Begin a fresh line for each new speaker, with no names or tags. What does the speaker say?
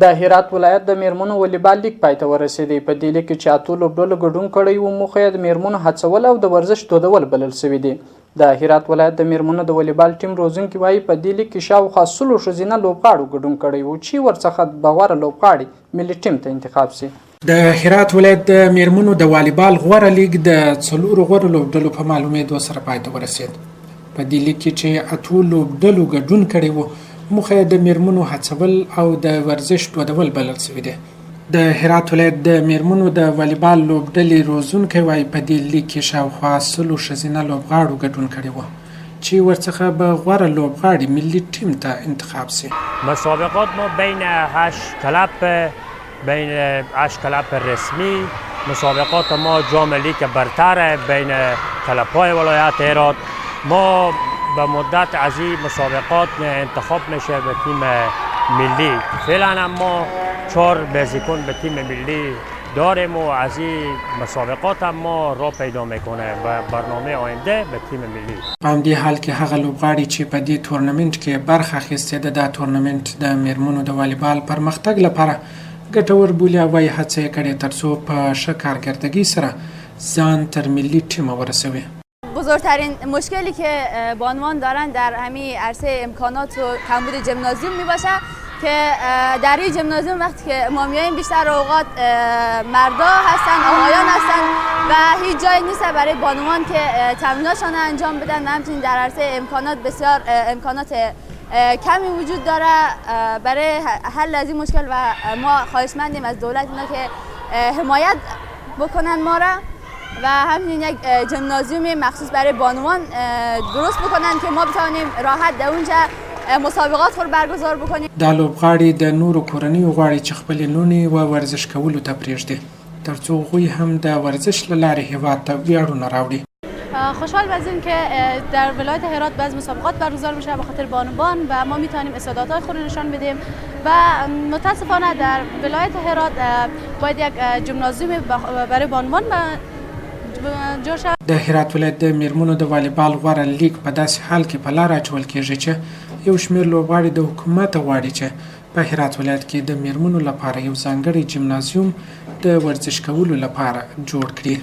د هرات ولایت د میرمنو والیبال لیګ پایته ورسیدي. په دې لیګ کې چې اتو لوبډلو ګډون کړی و، موخه یې د میرمنو هڅول او د ورزش دودول بلل شوي دي. د هرات ولایت د میرمنو د والیبال ټیم روزونکي وایي په دې لیګ کې شاوخوا 100 ښځینه لوبغاړو ګډون کړی و چې ورڅخه به غوره لوبغاړي ملي ټیم ته انتخاب شي.
د هرات ولایت د میرمنو د والیبال غوره لیګ د 4 غوره لوبډلو په معلومېدو سره پایته ورسید. په دې لیګ کې چې اتو لوبډلو ګډون کړی و، موخه یې د میرمنو هڅول او د ورزش دودول بلل شوي دي. د هرات ولایت د میرمنو د والیبال لوبډلې روزونکی وایي په دې لیګ کې شاوخوا 100 ښځینه لوبغاړو ګډون کړی و چې ورڅخه به غوره لوبغاړي ملي ټیم ته انتخاب شي.
مسابقات ما بین 8 کلب رسمی، مسابقات ما جام لیگ برتر بین کلب‌های ولایت هرات. ما به مدت از این مسابقات انتخاب میشه به تیم ملی. فعلا ما 4 بازیکن به تیم ملی داریم و از این مسابقات هم ما را پیدا میکنه و برنامه آینده به تیم ملی.
په همدې حال کې هغه لوبغاړي چې په دې تورنمنت کې برخه اخیستې ده، دا تورنمنت د میرمنو د والیبال پرمختګ لپاره ګټور بولي او وایي هڅه یې کړې ترڅو په ښه کارکردگی سره ځان تر ملی ټیم ورسوي.
بزرگترین مشکلی که بانوان دارن در همین عرصه امکانات و کمبود جمنازیوم می باشه که در این جمنازیوم وقتی که ما میاییم بیشتر اوقات مردا هستن، آقایان هستن و هیچ جایی نیست برای بانوان که تمریناشون انجام بدن و همچنین در عرصه امکانات بسیار امکانات کمی وجود داره. برای حل از این مشکل و ما خواهشمندیم از دولت اینا که حمایت بکنن ما را و همچنین یک جمنازیوم مخصوص برای بانوان درست بکنن که ما بتوانیم راحت در اونجا مسابقات خود برگزار بکنیم.
دا لوبغاړي د نورو کورنیو غواړي چې خپلې لوڼې و ورزش کولو ته پرېږدي ترڅو هغوی هم د ورزش له لارې هېواد ته ویاړونه راوړي.
خوشحال هستیم که در ولایت هرات بعض مسابقات برگزار میشه به خاطر بانوان و ما میتونیم استعدادهای خود رو نشان بدیم و متاسفانه در ولایت هرات باید یک جمنازیوم برای بانوان
د هرات ولایت د میرمنو د والیبال غوره لیګ په داسې حال کې په لاره اچول کېږي چې یو شمېر لوبغاړي د حکومت غواړي چې په هرات ولایت کې د میرمنو لپاره یو ځانګړی جمنازیوم د ورزش کولو لپاره جوړ کړي.